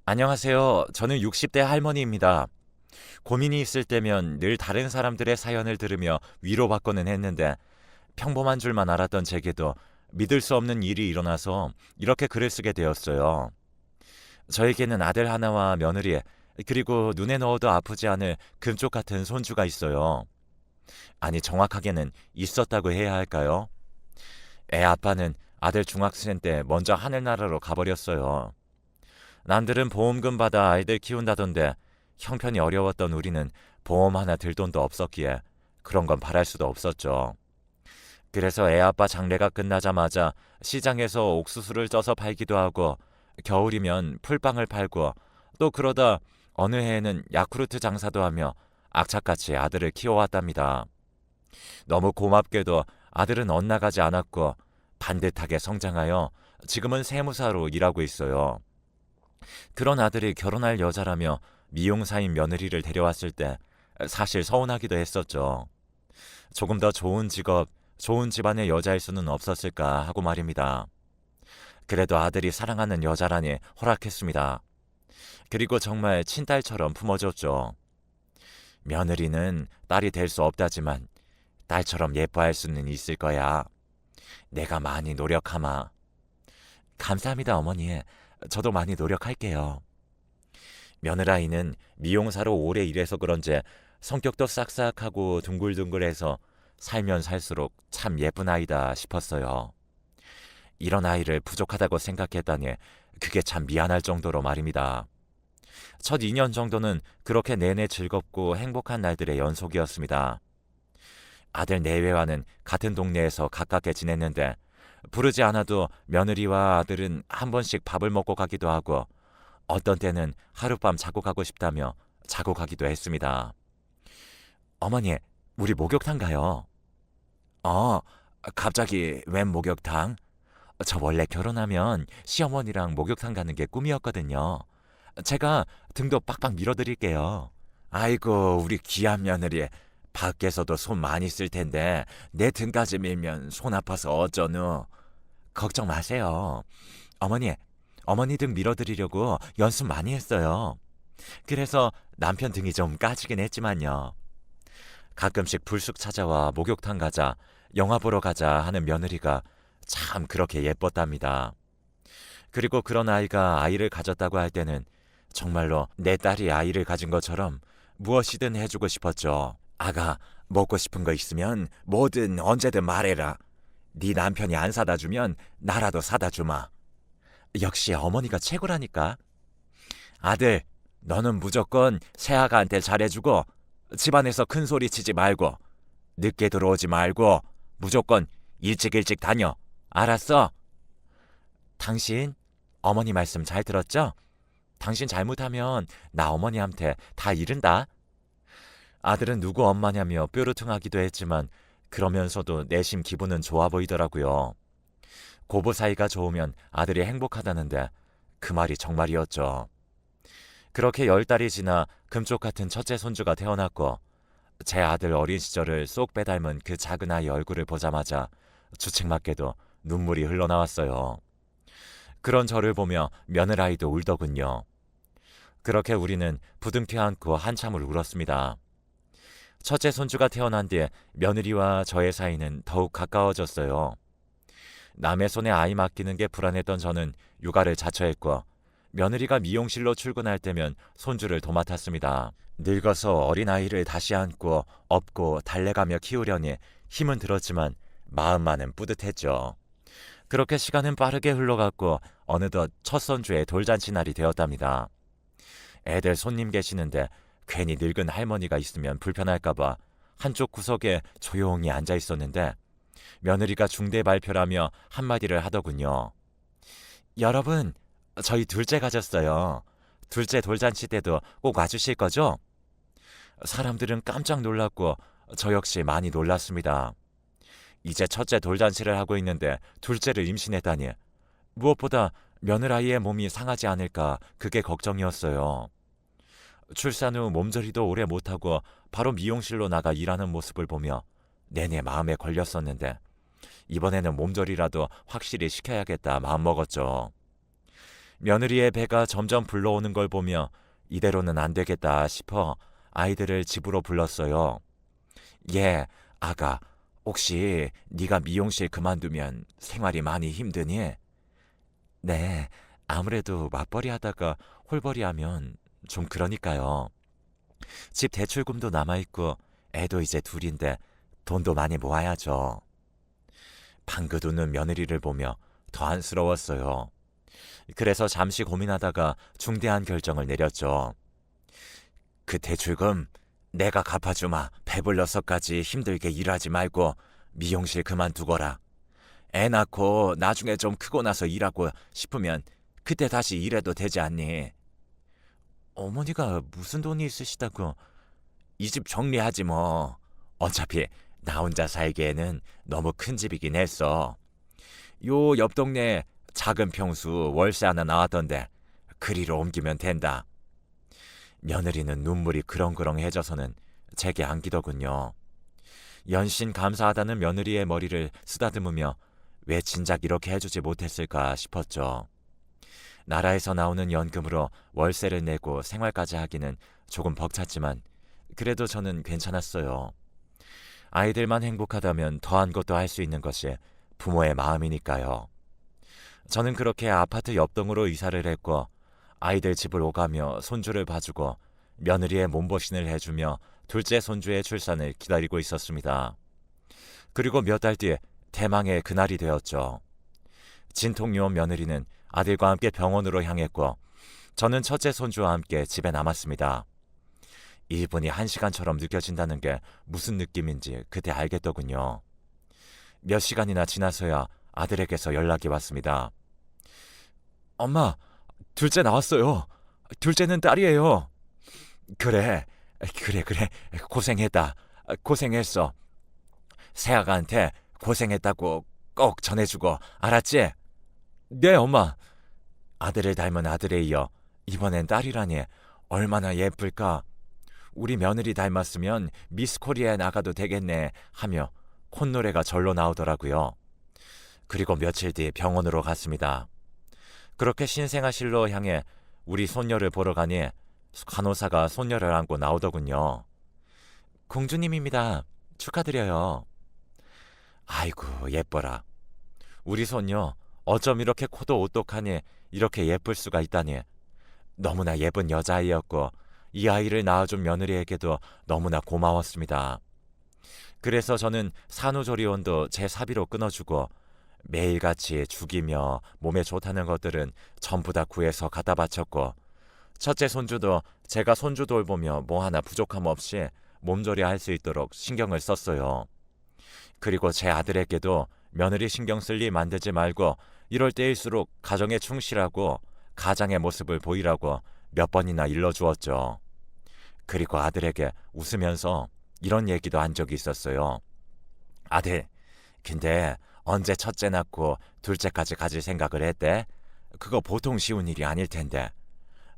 안녕하세요. 저는 60대 할머니입니다. 고민이 있을 때면 늘 다른 사람들의 사연을 들으며 위로받고는 했는데 평범한 줄만 알았던 제게도 믿을 수 없는 일이 일어나서 이렇게 글을 쓰게 되었어요. 저에게는 아들 하나와 며느리, 그리고 눈에 넣어도 아프지 않을 금쪽 같은 손주가 있어요. 아니, 정확하게는 있었다고 해야 할까요? 애 아빠는 아들 중학생 때 먼저 하늘나라로 가버렸어요. 남들은 보험금 받아 아이들 키운다던데 형편이 어려웠던 우리는 보험 하나 들 돈도 없었기에 그런 건 바랄 수도 없었죠. 그래서 애아빠 장례가 끝나자마자 시장에서 옥수수를 쪄서 팔기도 하고 겨울이면 풀빵을 팔고 또 그러다 어느 해에는 야쿠르트 장사도 하며 악착같이 아들을 키워왔답니다. 너무 고맙게도 아들은 엇나가지 않았고 반듯하게 성장하여 지금은 세무사로 일하고 있어요. 그런 아들이 결혼할 여자라며 미용사인 며느리를 데려왔을 때 사실 서운하기도 했었죠. 조금 더 좋은 직업, 좋은 집안의 여자일 수는 없었을까 하고 말입니다. 그래도 아들이 사랑하는 여자라니 허락했습니다. 그리고 정말 친딸처럼 품어줬죠. 며느리는 딸이 될 수 없다지만 딸처럼 예뻐할 수는 있을 거야. 내가 많이 노력하마. 감사합니다, 어머니. 저도 많이 노력할게요. 며느라이는 미용사로 오래 일해서 그런지 성격도 싹싹하고 둥글둥글해서 살면 살수록 참 예쁜 아이다 싶었어요. 이런 아이를 부족하다고 생각했다니 그게 참 미안할 정도로 말입니다. 첫 2년 정도는 그렇게 내내 즐겁고 행복한 날들의 연속이었습니다. 아들 내외와는 같은 동네에서 가깝게 지냈는데 부르지 않아도 며느리와 아들은 한 번씩 밥을 먹고 가기도 하고 어떤 때는 하룻밤 자고 가고 싶다며 자고 가기도 했습니다. 어머니, 우리 목욕탕 가요. 어, 갑자기 웬 목욕탕? 저 원래 결혼하면 시어머니랑 목욕탕 가는 게 꿈이었거든요. 제가 등도 빡빡 밀어드릴게요. 아이고, 우리 귀한 며느리. 밖에서도 손 많이 쓸 텐데 내 등까지 밀면 손 아파서 어쩌누. 걱정 마세요. 어머니, 어머니 등 밀어드리려고 연습 많이 했어요. 그래서 남편 등이 좀 까지긴 했지만요. 가끔씩 불쑥 찾아와 목욕탕 가자, 영화 보러 가자 하는 며느리가 참 그렇게 예뻤답니다. 그리고 그런 아이가 아이를 가졌다고 할 때는 정말로 내 딸이 아이를 가진 것처럼 무엇이든 해주고 싶었죠. 아가, 먹고 싶은 거 있으면 뭐든 언제든 말해라. 네 남편이 안 사다 주면 나라도 사다 주마. 역시 어머니가 최고라니까. 아들, 너는 무조건 새아가한테 잘해주고 집안에서 큰 소리 치지 말고 늦게 들어오지 말고 무조건 일찍 일찍 다녀. 알았어? 당신 어머니 말씀 잘 들었죠? 당신 잘못하면 나 어머니한테 다 잃은다. 아들은 누구 엄마냐며 뾰루퉁하기도 했지만 그러면서도 내심 기분은 좋아 보이더라고요. 고부 사이가 좋으면 아들이 행복하다는데 그 말이 정말이었죠. 그렇게 10달이 지나 금쪽 같은 첫째 손주가 태어났고 제 아들 어린 시절을 쏙 빼닮은 그 작은 아이 얼굴을 보자마자 주책맞게도 눈물이 흘러나왔어요. 그런 저를 보며 며느라이도 울더군요. 그렇게 우리는 부둥켜 안고 한참을 울었습니다. 첫째 손주가 태어난 뒤에 며느리와 저의 사이는 더욱 가까워졌어요. 남의 손에 아이 맡기는 게 불안했던 저는 육아를 자처했고 며느리가 미용실로 출근할 때면 손주를 도맡았습니다. 늙어서 어린아이를 다시 안고 업고 달래가며 키우려니 힘은 들었지만 마음만은 뿌듯했죠. 그렇게 시간은 빠르게 흘러갔고 어느덧 첫 손주의 돌잔치 날이 되었답니다. 애들 손님 계시는데 괜히 늙은 할머니가 있으면 불편할까봐 한쪽 구석에 조용히 앉아 있었는데 며느리가 중대 발표라며 한마디를 하더군요. 여러분, 저희 둘째 가졌어요. 둘째 돌잔치 때도 꼭 와주실 거죠? 사람들은 깜짝 놀랐고 저 역시 많이 놀랐습니다. 이제 첫째 돌잔치를 하고 있는데 둘째를 임신했다니. 무엇보다 며느라이의 몸이 상하지 않을까 그게 걱정이었어요. 출산 후 몸조리도 오래 못하고 바로 미용실로 나가 일하는 모습을 보며 내내 마음에 걸렸었는데 이번에는 몸조리라도 확실히 시켜야겠다 마음먹었죠. 며느리의 배가 점점 불러오는 걸 보며 이대로는 안 되겠다 싶어 아이들을 집으로 불렀어요. 예, 아가, 혹시 네가 미용실 그만두면 생활이 많이 힘드니? 네, 아무래도 맞벌이 하다가 홀벌이 하면 좀 그러니까요. 집 대출금도 남아있고 애도 이제 둘인데 돈도 많이 모아야죠. 방긋 웃는 며느리를 보며 더 안쓰러웠어요. 그래서 잠시 고민하다가 중대한 결정을 내렸죠. 그 대출금 내가 갚아주마. 배불러서까지 힘들게 일하지 말고 미용실 그만두거라. 애 낳고 나중에 좀 크고 나서 일하고 싶으면 그때 다시 일해도 되지 않니? 어머니가 무슨 돈이 있으시다고. 이 집 정리하지 뭐. 어차피 나 혼자 살기에는 너무 큰 집이긴 했어. 요 옆 동네 작은 평수 월세 하나 나왔던데 그리로 옮기면 된다. 며느리는 눈물이 그렁그렁해져서는 제게 안기더군요. 연신 감사하다는 며느리의 머리를 쓰다듬으며 왜 진작 이렇게 해주지 못했을까 싶었죠. 나라에서 나오는 연금으로 월세를 내고 생활까지 하기는 조금 벅찼지만 그래도 저는 괜찮았어요. 아이들만 행복하다면 더한 것도 할 수 있는 것이 부모의 마음이니까요. 저는 그렇게 아파트 옆동으로 이사를 했고 아이들 집을 오가며 손주를 봐주고 며느리의 몸보신을 해주며 둘째 손주의 출산을 기다리고 있었습니다. 그리고 몇 달 뒤에 대망의 그날이 되었죠. 진통이 온 며느리는 아들과 함께 병원으로 향했고 저는 첫째 손주와 함께 집에 남았습니다. 1분이 1시간처럼 느껴진다는 게 무슨 느낌인지 그때 알겠더군요. 몇 시간이나 지나서야 아들에게서 연락이 왔습니다. 엄마, 둘째 나왔어요. 둘째는 딸이에요. 그래. 고생했다. 고생했어. 새아가한테 고생했다고 꼭 전해주고 알았지? 네, 엄마. 아들을 닮은 아들에 이어 이번엔 딸이라니 얼마나 예쁠까. 우리 며느리 닮았으면 미스 코리아에 나가도 되겠네 하며 콧노래가 절로 나오더라고요. 그리고 며칠 뒤 병원으로 갔습니다. 그렇게 신생아실로 향해 우리 손녀를 보러 가니 간호사가 손녀를 안고 나오더군요. 공주님입니다. 축하드려요. 아이고 예뻐라. 우리 손녀 어쩜 이렇게 코도 오똑하니 이렇게 예쁠 수가 있다니. 너무나 예쁜 여자아이였고 이 아이를 낳아준 며느리에게도 너무나 고마웠습니다. 그래서 저는 산후조리원도 제 사비로 끊어주고 매일같이 죽이며 몸에 좋다는 것들은 전부 다 구해서 갖다 바쳤고 첫째 손주도 제가 손주 돌보며 뭐 하나 부족함 없이 몸조리할 수 있도록 신경을 썼어요. 그리고 제 아들에게도 며느리 신경 쓸 일 만들지 말고 이럴 때일수록 가정에 충실하고 가장의 모습을 보이라고 몇 번이나 일러주었죠. 그리고 아들에게 웃으면서 이런 얘기도 한 적이 있었어요. 아들, 근데 언제 첫째 낳고 둘째까지 가질 생각을 했대? 그거 보통 쉬운 일이 아닐 텐데.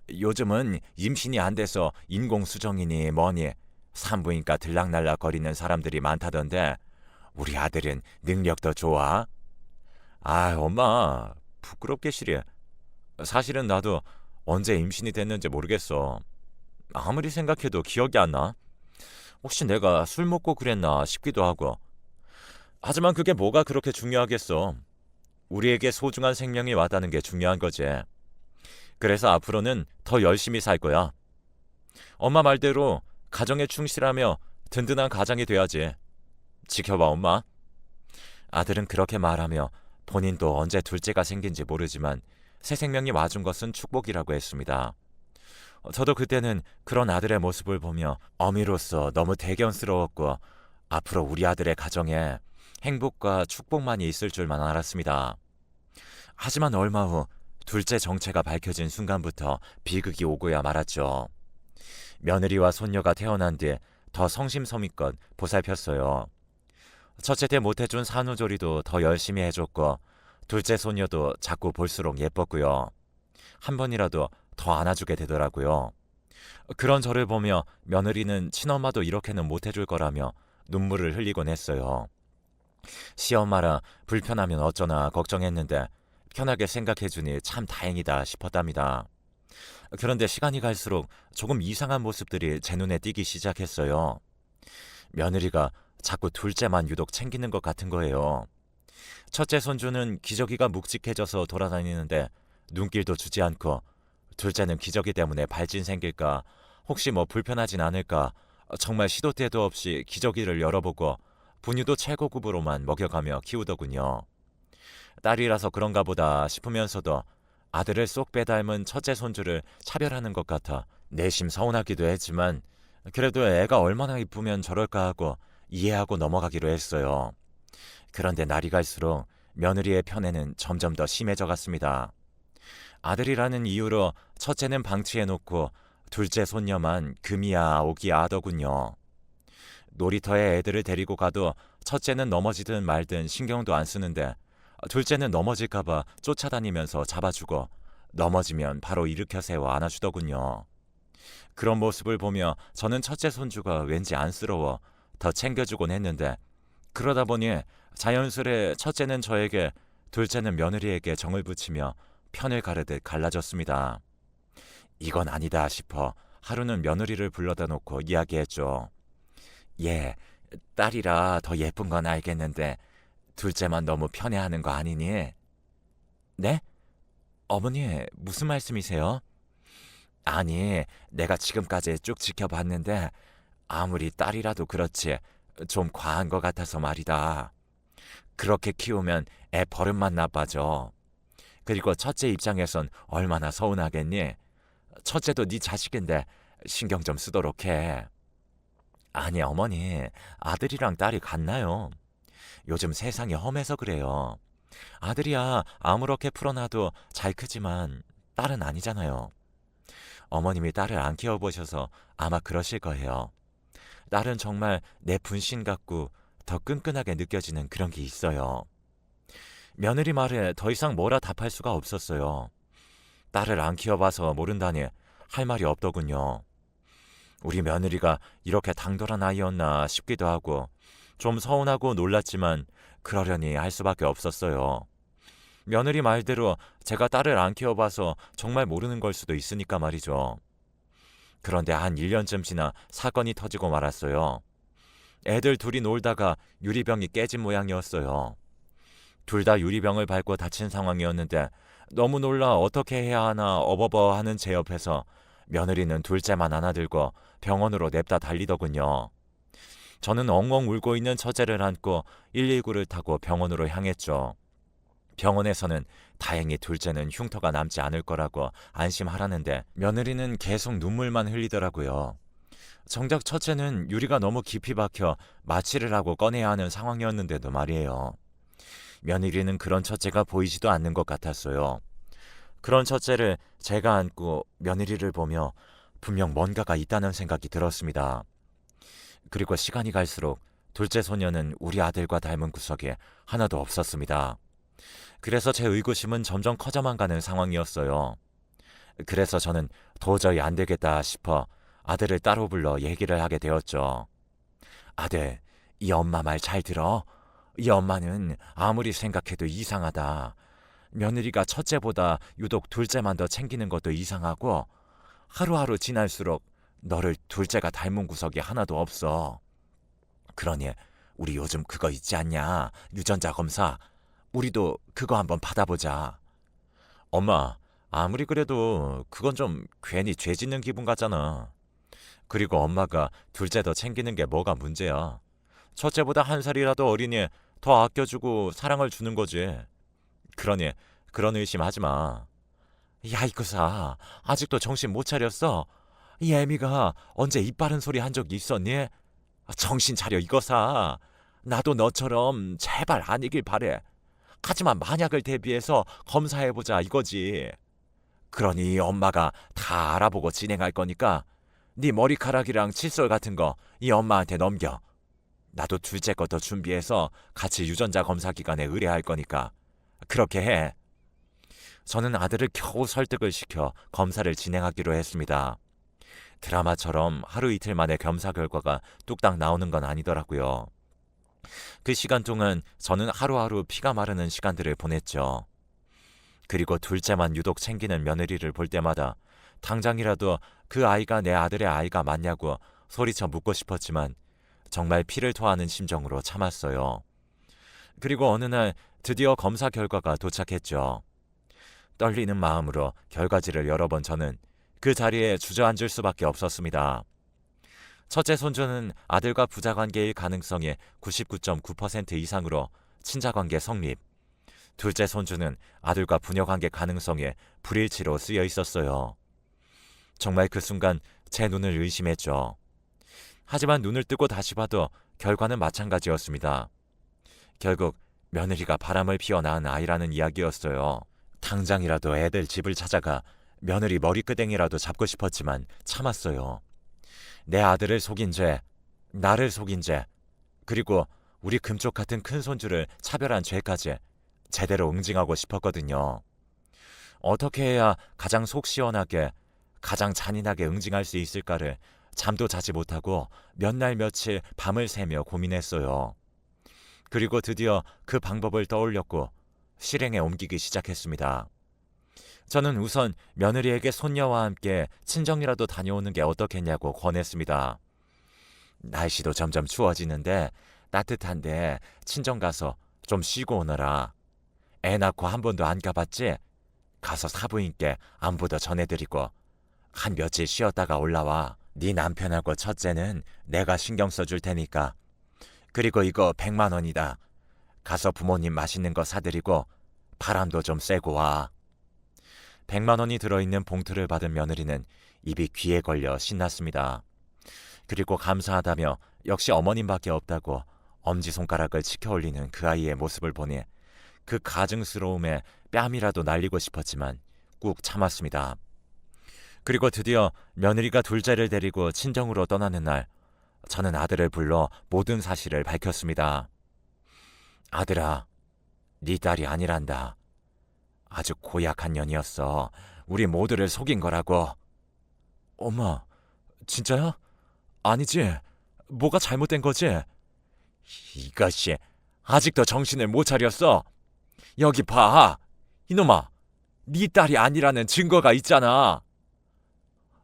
요즘은 임신이 안 돼서 인공수정이니 뭐니 산부인과 들락날락 거리는 사람들이 많다던데 우리 아들은 능력도 좋아? 아, 엄마 부끄럽게 시리. 사실은 나도 언제 임신이 됐는지 모르겠어. 아무리 생각해도 기억이 안 나. 혹시 내가 술 먹고 그랬나 싶기도 하고. 하지만 그게 뭐가 그렇게 중요하겠어. 우리에게 소중한 생명이 왔다는 게 중요한 거지. 그래서 앞으로는 더 열심히 살 거야. 엄마 말대로 가정에 충실하며 든든한 가장이 돼야지. 지켜봐, 엄마. 아들은 그렇게 말하며 본인도 언제 둘째가 생긴지 모르지만 새 생명이 와준 것은 축복이라고 했습니다. 저도 그때는 그런 아들의 모습을 보며 어미로서 너무 대견스러웠고 앞으로 우리 아들의 가정에 행복과 축복만이 있을 줄만 알았습니다. 하지만 얼마 후 둘째 정체가 밝혀진 순간부터 비극이 오고야 말았죠. 며느리와 손녀가 태어난 뒤 더 성심성의껏 보살폈어요. 첫째 때 못해준 산후조리도 더 열심히 해줬고 둘째 손녀도 자꾸 볼수록 예뻤고요. 한 번이라도 더 안아주게 되더라고요. 그런 저를 보며 며느리는 친엄마도 이렇게는 못해줄 거라며 눈물을 흘리곤 했어요. 시엄마라 불편하면 어쩌나 걱정했는데 편하게 생각해주니 참 다행이다 싶었답니다. 그런데 시간이 갈수록 조금 이상한 모습들이 제 눈에 띄기 시작했어요. 며느리가 자꾸 둘째만 유독 챙기는 것 같은 거예요. 첫째 손주는 기저귀가 묵직해져서 돌아다니는데 눈길도 주지 않고, 둘째는 기저귀 때문에 발진 생길까, 혹시 뭐 불편하진 않을까, 정말 시도 때도 없이 기저귀를 열어보고 분유도 최고급으로만 먹여가며 키우더군요. 딸이라서 그런가 보다 싶으면서도 아들을 쏙 빼닮은 첫째 손주를 차별하는 것 같아 내심 서운하기도 했지만, 그래도 애가 얼마나 이쁘면 저럴까 하고 이해하고 넘어가기로 했어요. 그런데 날이 갈수록 며느리의 편애는 점점 더 심해져 갔습니다. 아들이라는 이유로 첫째는 방치해놓고 둘째 손녀만 금이야 오기야 하더군요. 놀이터에 애들을 데리고 가도 첫째는 넘어지든 말든 신경도 안 쓰는데, 둘째는 넘어질까봐 쫓아다니면서 잡아주고 넘어지면 바로 일으켜 세워 안아주더군요. 그런 모습을 보며 저는 첫째 손주가 왠지 안쓰러워 더 챙겨주곤 했는데, 그러다 보니 자연스레 첫째는 저에게, 둘째는 며느리에게 정을 붙이며 편을 가르듯 갈라졌습니다. 이건 아니다 싶어 하루는 며느리를 불러다 놓고 이야기했죠. 얘, 딸이라 더 예쁜 건 알겠는데 둘째만 너무 편애하는 거 아니니? 네? 어머니, 무슨 말씀이세요? 아니, 내가 지금까지 쭉 지켜봤는데 아무리 딸이라도 그렇지 좀 과한 것 같아서 말이다. 그렇게 키우면 애 버릇만 나빠져. 그리고 첫째 입장에선 얼마나 서운하겠니? 첫째도 네 자식인데 신경 좀 쓰도록 해. 아니 어머니, 아들이랑 딸이 같나요? 요즘 세상이 험해서 그래요. 아들이야 아무렇게 풀어놔도 잘 크지만 딸은 아니잖아요. 어머님이 딸을 안 키워보셔서 아마 그러실 거예요. 딸은 정말 내 분신 같고 더 끈끈하게 느껴지는 그런 게 있어요. 며느리 말에 더 이상 뭐라 답할 수가 없었어요. 딸을 안 키워봐서 모른다니 할 말이 없더군요. 우리 며느리가 이렇게 당돌한 아이였나 싶기도 하고 좀 서운하고 놀랐지만 그러려니 할 수밖에 없었어요. 며느리 말대로 제가 딸을 안 키워봐서 정말 모르는 걸 수도 있으니까 말이죠. 그런데 한 1년쯤 지나 사건이 터지고 말았어요. 애들 둘이 놀다가 유리병이 깨진 모양이었어요. 둘 다 유리병을 밟고 다친 상황이었는데 너무 놀라 어떻게 해야 하나 어버버 하는 제 옆에서 며느리는 둘째만 안아들고 병원으로 냅다 달리더군요. 저는 엉엉 울고 있는 처제를 안고 119를 타고 병원으로 향했죠. 병원에서는 다행히 둘째는 흉터가 남지 않을 거라고 안심하라는데 며느리는 계속 눈물만 흘리더라고요. 정작 첫째는 유리가 너무 깊이 박혀 마취를 하고 꺼내야 하는 상황이었는데도 말이에요. 며느리는 그런 첫째가 보이지도 않는 것 같았어요. 그런 첫째를 제가 안고 며느리를 보며 분명 뭔가가 있다는 생각이 들었습니다. 그리고 시간이 갈수록 둘째 소녀는 우리 아들과 닮은 구석이 하나도 없었습니다. 그래서 제 의구심은 점점 커져만 가는 상황이었어요. 그래서 저는 도저히 안 되겠다 싶어 아들을 따로 불러 얘기를 하게 되었죠. 아들, 이 엄마 말 잘 들어? 이 엄마는 아무리 생각해도 이상하다. 며느리가 첫째보다 유독 둘째만 더 챙기는 것도 이상하고 하루하루 지날수록 너를 둘째가 닮은 구석이 하나도 없어. 그러니 우리 요즘 그거 있지 않냐? 유전자 검사. 우리도 그거 한번 받아보자. 엄마, 아무리 그래도 그건 좀 괜히 죄 짓는 기분 같잖아. 그리고 엄마가 둘째 더 챙기는 게 뭐가 문제야. 첫째보다 한 살이라도 어리니 더 아껴주고 사랑을 주는 거지. 그러니 그런 의심하지 마. 야 이거사, 아직도 정신 못 차렸어? 이 애미가 언제 입 바른 소리 한 적이 있었니? 정신 차려 이거사. 나도 너처럼 제발 아니길 바래. 하지만 만약을 대비해서 검사해보자 이거지. 그러니 엄마가 다 알아보고 진행할 거니까 네 머리카락이랑 칫솔 같은 거 이 엄마한테 넘겨. 나도 둘째 것도 준비해서 같이 유전자 검사 기관에 의뢰할 거니까 그렇게 해. 저는 아들을 겨우 설득을 시켜 검사를 진행하기로 했습니다. 드라마처럼 하루 이틀 만에 검사 결과가 뚝딱 나오는 건 아니더라고요. 그 시간 동안 저는 하루하루 피가 마르는 시간들을 보냈죠. 그리고 둘째만 유독 챙기는 며느리를 볼 때마다 당장이라도 그 아이가 내 아들의 아이가 맞냐고 소리쳐 묻고 싶었지만 정말 피를 토하는 심정으로 참았어요. 그리고 어느 날 드디어 검사 결과가 도착했죠. 떨리는 마음으로 결과지를 열어본 저는 그 자리에 주저앉을 수밖에 없었습니다. 첫째 손주는 아들과 부자관계일 가능성이 99.9% 이상으로 친자관계 성립. 둘째 손주는 아들과 부녀관계 가능성에 불일치로 쓰여 있었어요. 정말 그 순간 제 눈을 의심했죠. 하지만 눈을 뜨고 다시 봐도 결과는 마찬가지였습니다. 결국 며느리가 바람을 피워 낳은 아이라는 이야기였어요. 당장이라도 애들 집을 찾아가 며느리 머리끄댕이라도 잡고 싶었지만 참았어요. 내 아들을 속인 죄, 나를 속인 죄, 그리고 우리 금쪽 같은 큰 손주를 차별한 죄까지 제대로 응징하고 싶었거든요. 어떻게 해야 가장 속 시원하게, 가장 잔인하게 응징할 수 있을까를 잠도 자지 못하고 몇 날 며칠 밤을 새며 고민했어요. 그리고 드디어 그 방법을 떠올렸고 실행에 옮기기 시작했습니다. 저는 우선 며느리에게 손녀와 함께 친정이라도 다녀오는 게 어떻겠냐고 권했습니다. 날씨도 점점 추워지는데 따뜻한데 친정 가서 좀 쉬고 오너라. 애 낳고 한 번도 안 가봤지? 가서 사부인께 안부도 전해드리고 한 며칠 쉬었다가 올라와. 네 남편하고 첫째는 내가 신경 써줄 테니까. 그리고 이거 100만 원이다. 가서 부모님 맛있는 거 사드리고 바람도 좀 쐬고 와. 100만 원이 들어있는 봉투를 받은 며느리는 입이 귀에 걸려 신났습니다. 그리고 감사하다며 역시 어머님밖에 없다고 엄지손가락을 치켜 올리는 그 아이의 모습을 보니 그 가증스러움에 뺨이라도 날리고 싶었지만 꾹 참았습니다. 그리고 드디어 며느리가 둘째를 데리고 친정으로 떠나는 날, 저는 아들을 불러 모든 사실을 밝혔습니다. 아들아, 네 딸이 아니란다. 아주 고약한 년이었어. 우리 모두를 속인 거라고. 엄마, 진짜야? 아니지. 뭐가 잘못된 거지? 이것이 아직도 정신을 못 차렸어. 여기 봐. 이놈아, 네 딸이 아니라는 증거가 있잖아.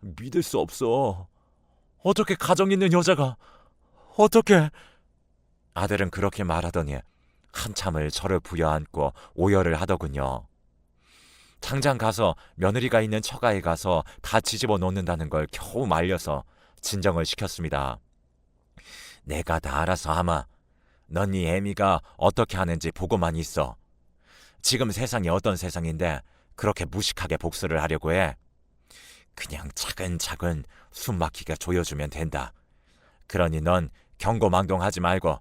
믿을 수 없어. 어떻게 가정 있는 여자가 어떻게... 아들은 그렇게 말하더니 한참을 저를 부여안고 오열을 하더군요. 당장 가서 며느리가 있는 처가에 가서 다 뒤집어 놓는다는 걸 겨우 말려서 진정을 시켰습니다. 내가 다 알아서 하마. 넌 네 애미가 어떻게 하는지 보고만 있어. 지금 세상이 어떤 세상인데 그렇게 무식하게 복수를 하려고 해. 그냥 차근차근 숨 막히게 조여주면 된다. 그러니 넌 경고망동하지 말고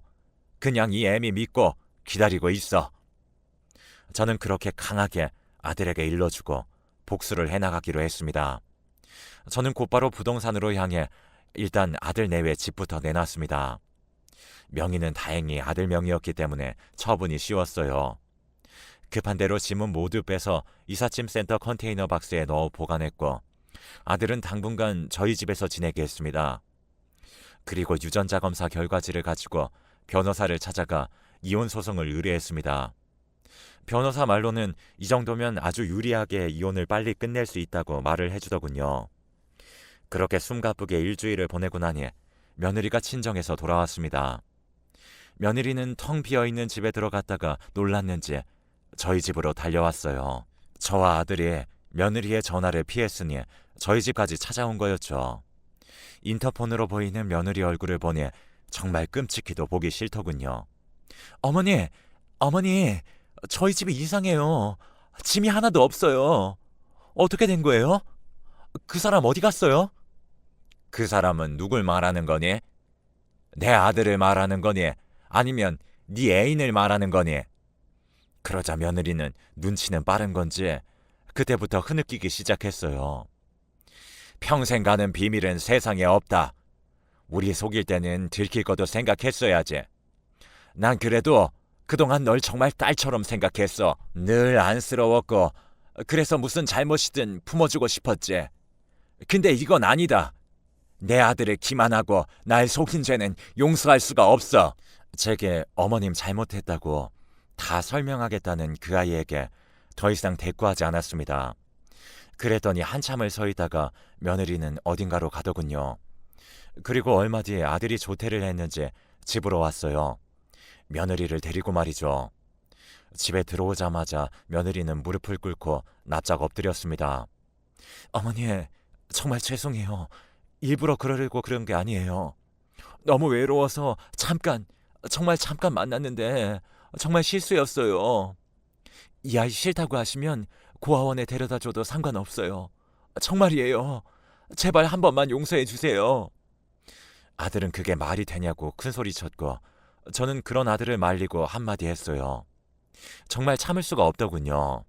그냥 이 애미 믿고 기다리고 있어. 저는 그렇게 강하게 아들에게 일러주고 복수를 해나가기로 했습니다. 저는 곧바로 부동산으로 향해 일단 아들 내외 집부터 내놨습니다. 명의는 다행히 아들 명의였기 때문에 처분이 쉬웠어요. 급한 대로 짐은 모두 빼서 이삿짐 센터 컨테이너 박스에 넣어 보관했고 아들은 당분간 저희 집에서 지내게 했습니다. 그리고 유전자 검사 결과지를 가지고 변호사를 찾아가 이혼 소송을 의뢰했습니다. 변호사 말로는 이 정도면 아주 유리하게 이혼을 빨리 끝낼 수 있다고 말을 해주더군요. 그렇게 숨가쁘게 일주일을 보내고 나니 며느리가 친정에서 돌아왔습니다. 며느리는 텅 비어있는 집에 들어갔다가 놀랐는지 저희 집으로 달려왔어요. 저와 아들이 며느리의 전화를 피했으니 저희 집까지 찾아온 거였죠. 인터폰으로 보이는 며느리 얼굴을 보니 정말 끔찍히도 보기 싫더군요. 어머니, 저희 집이 이상해요. 짐이 하나도 없어요. 어떻게 된 거예요? 그 사람 어디 갔어요? 그 사람은 누굴 말하는 거니? 내 아들을 말하는 거니? 아니면 네 애인을 말하는 거니? 그러자 며느리는 눈치는 빠른 건지 그때부터 흐느끼기 시작했어요. 평생 가는 비밀은 세상에 없다. 우리 속일 때는 들킬 것도 생각했어야지. 난 그래도 그동안 널 정말 딸처럼 생각했어. 늘 안쓰러웠고 그래서 무슨 잘못이든 품어주고 싶었지. 근데 이건 아니다. 내 아들을 기만하고 날 속인 죄는 용서할 수가 없어. 제게 어머님 잘못했다고 다 설명하겠다는 그 아이에게 더 이상 대꾸하지 않았습니다. 그랬더니 한참을 서 있다가 며느리는 어딘가로 가더군요. 그리고 얼마 뒤에 아들이 조퇴를 했는지 집으로 왔어요. 며느리를 데리고 말이죠. 집에 들어오자마자 며느리는 무릎을 꿇고 납작 엎드렸습니다. 어머니, 정말 죄송해요. 일부러 그러려고 그런 게 아니에요. 너무 외로워서 정말 잠깐 만났는데 정말 실수였어요. 이 아이 싫다고 하시면 고아원에 데려다 줘도 상관없어요. 정말이에요. 제발 한 번만 용서해 주세요. 아들은 그게 말이 되냐고 큰소리쳤고 저는 그런 아들을 말리고 한마디 했어요. 정말 참을 수가 없더군요.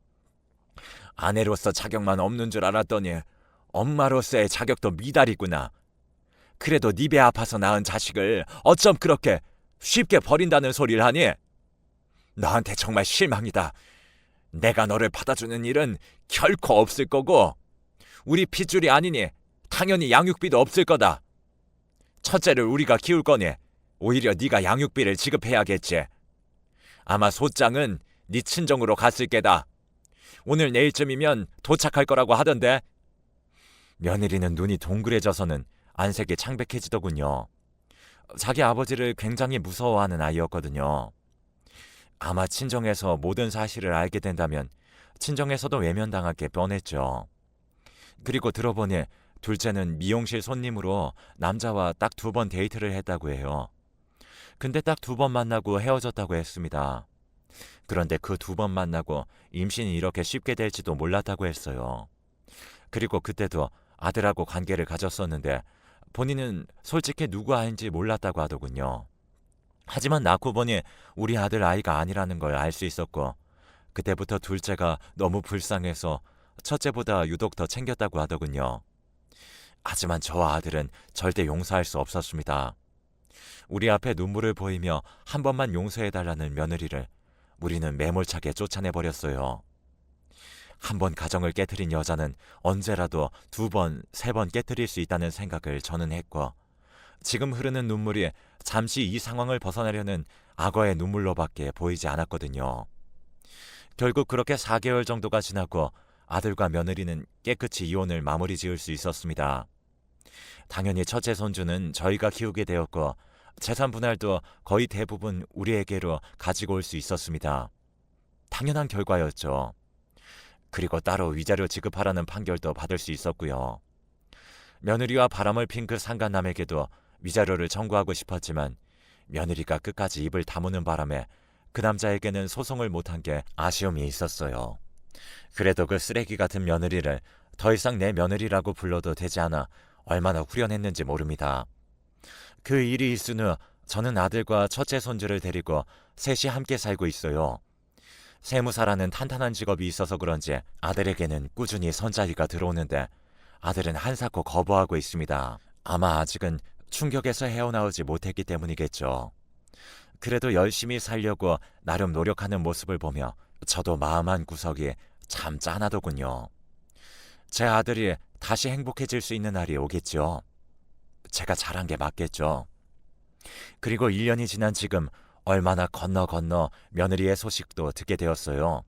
아내로서 자격만 없는 줄 알았더니 엄마로서의 자격도 미달이구나. 그래도 네 배 아파서 낳은 자식을 어쩜 그렇게 쉽게 버린다는 소리를 하니? 너한테 정말 실망이다. 내가 너를 받아주는 일은 결코 없을 거고 우리 핏줄이 아니니 당연히 양육비도 없을 거다. 첫째를 우리가 키울 거니 오히려 네가 양육비를 지급해야겠지. 아마 소장은 네 친정으로 갔을 게다. 오늘 내일쯤이면 도착할 거라고 하던데. 며느리는 눈이 동그래져서는 안색이 창백해지더군요. 자기 아버지를 굉장히 무서워하는 아이였거든요. 아마 친정에서 모든 사실을 알게 된다면 친정에서도 외면당할 게 뻔했죠. 그리고 들어보니 둘째는 미용실 손님으로 남자와 딱 2번 데이트를 했다고 해요. 근데 딱 2번 만나고 헤어졌다고 했습니다. 그런데 그 2번 만나고 임신이 이렇게 쉽게 될지도 몰랐다고 했어요. 그리고 그때도 아들하고 관계를 가졌었는데 본인은 솔직히 누구 아인지 몰랐다고 하더군요. 하지만 낳고 보니 우리 아들 아이가 아니라는 걸 알 수 있었고 그때부터 둘째가 너무 불쌍해서 첫째보다 유독 더 챙겼다고 하더군요. 하지만 저 아들은 절대 용서할 수 없었습니다. 우리 앞에 눈물을 보이며 한 번만 용서해달라는 며느리를 우리는 매몰차게 쫓아내버렸어요. 한 번 가정을 깨트린 여자는 언제라도 2번, 3번 깨트릴 수 있다는 생각을 저는 했고 지금 흐르는 눈물이 잠시 이 상황을 벗어나려는 악어의 눈물로밖에 보이지 않았거든요. 결국 그렇게 4개월 정도가 지나고 아들과 며느리는 깨끗이 이혼을 마무리 지을 수 있었습니다. 당연히 첫째 손주는 저희가 키우게 되었고 재산 분할도 거의 대부분 우리에게로 가지고 올 수 있었습니다. 당연한 결과였죠. 그리고 따로 위자료 지급하라는 판결도 받을 수 있었고요. 며느리와 바람을 핀 그 상간남에게도 위자료를 청구하고 싶었지만 며느리가 끝까지 입을 다무는 바람에 그 남자에게는 소송을 못한 게 아쉬움이 있었어요. 그래도 그 쓰레기 같은 며느리를 더 이상 내 며느리라고 불러도 되지 않아 얼마나 후련했는지 모릅니다. 그 일이 있은 후 저는 아들과 첫째 손주를 데리고 셋이 함께 살고 있어요. 세무사라는 탄탄한 직업이 있어서 그런지 아들에게는 꾸준히 선자리가 들어오는데 아들은 한사코 거부하고 있습니다. 아마 아직은 충격에서 헤어나오지 못했기 때문이겠죠. 그래도 열심히 살려고 나름 노력하는 모습을 보며 저도 마음 한 구석이 참 짠하더군요. 제 아들이 다시 행복해질 수 있는 날이 오겠죠. 제가 잘한 게 맞겠죠. 그리고 1년이 지난 지금 얼마나 건너 며느리의 소식도 듣게 되었어요.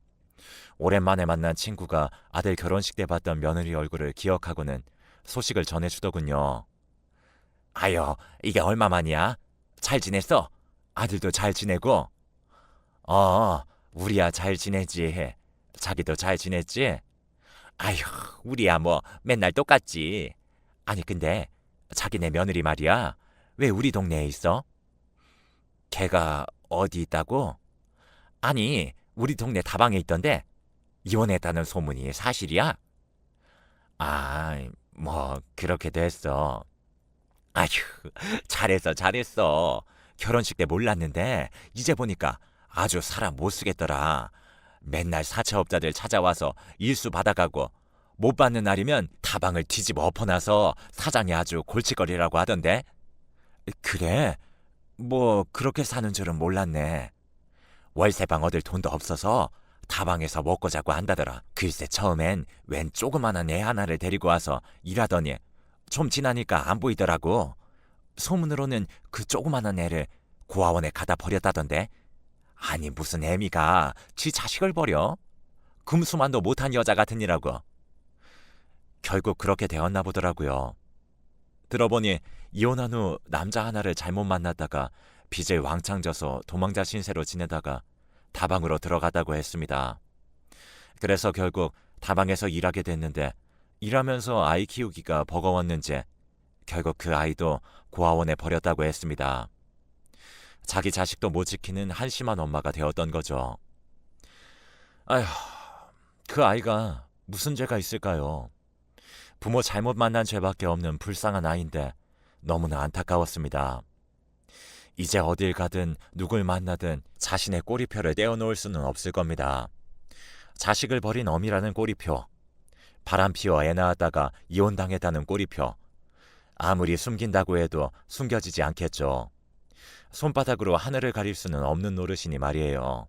오랜만에 만난 친구가 아들 결혼식 때 봤던 며느리 얼굴을 기억하고는 소식을 전해주더군요. 아유, 이게 얼마만이야? 잘 지냈어? 아들도 잘 지내고? 우리야 잘 지내지. 자기도 잘 지냈지? 아휴, 우리야 뭐 맨날 똑같지. 아니 근데 자기네 며느리 말이야. 왜 우리 동네에 있어? 걔가 어디 있다고? 아니, 우리 동네 다방에 있던데 이혼했다는 소문이 사실이야? 아, 뭐 그렇게 됐어. 아휴, 잘했어. 결혼식 때 몰랐는데 이제 보니까 아주 사람 못 쓰겠더라. 맨날 사채업자들 찾아와서 일수 받아가고 못 받는 날이면 다방을 뒤집어 엎어놔서 사장이 아주 골칫거리라고 하던데. 그래? 뭐 그렇게 사는 줄은 몰랐네. 월세방 얻을 돈도 없어서 다방에서 먹고 자고 한다더라. 글쎄 처음엔 웬 조그만한 애 하나를 데리고 와서 일하더니 좀 지나니까 안 보이더라고. 소문으로는 그 조그만한 애를 고아원에 가다 버렸다던데. 아니 무슨 애미가 지 자식을 버려? 금수만도 못한 여자 같으니라고. 결국 그렇게 되었나 보더라고요. 들어보니 이혼한 후 남자 하나를 잘못 만났다가 빚을 왕창 져서 도망자 신세로 지내다가 다방으로 들어갔다고 했습니다. 그래서 결국 다방에서 일하게 됐는데 일하면서 아이 키우기가 버거웠는지 결국 그 아이도 고아원에 버렸다고 했습니다. 자기 자식도 못 지키는 한심한 엄마가 되었던 거죠. 아휴, 그 아이가 무슨 죄가 있을까요? 부모 잘못 만난 죄밖에 없는 불쌍한 아이인데 너무나 안타까웠습니다. 이제 어딜 가든 누굴 만나든 자신의 꼬리표를 떼어놓을 수는 없을 겁니다. 자식을 버린 어미라는 꼬리표, 바람 피워 애 낳았다가 이혼당했다는 꼬리표, 아무리 숨긴다고 해도 숨겨지지 않겠죠. 손바닥으로 하늘을 가릴 수는 없는 노릇이니 말이에요.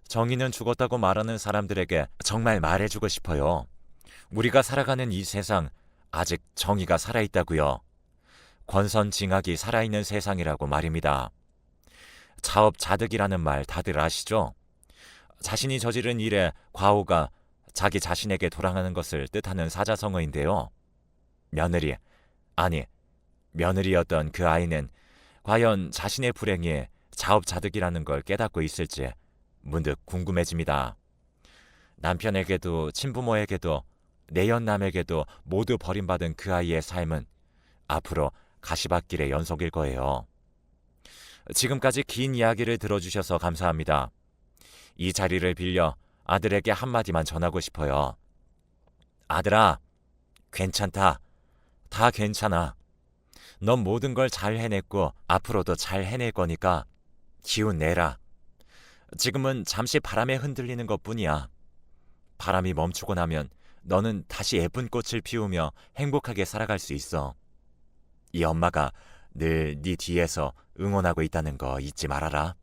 정의는 죽었다고 말하는 사람들에게 정말 말해주고 싶어요. 우리가 살아가는 이 세상 아직 정의가 살아있다고요. 권선징악이 살아있는 세상이라고 말입니다. 자업자득이라는 말 다들 아시죠? 자신이 저지른 일에 과오가 자기 자신에게 돌아가는 것을 뜻하는 사자성어인데요. 며느리였던 그 아이는 과연 자신의 불행이 자업자득이라는 걸 깨닫고 있을지 문득 궁금해집니다. 남편에게도 친부모에게도 내연남에게도 모두 버림받은 그 아이의 삶은 앞으로 가시밭길의 연속일 거예요. 지금까지 긴 이야기를 들어주셔서 감사합니다. 이 자리를 빌려 아들에게 한마디만 전하고 싶어요. 아들아, 괜찮다. 다 괜찮아. 넌 모든 걸 잘 해냈고 앞으로도 잘 해낼 거니까 기운 내라. 지금은 잠시 바람에 흔들리는 것뿐이야. 바람이 멈추고 나면 너는 다시 예쁜 꽃을 피우며 행복하게 살아갈 수 있어. 이 엄마가 늘 네 뒤에서 응원하고 있다는 거 잊지 말아라.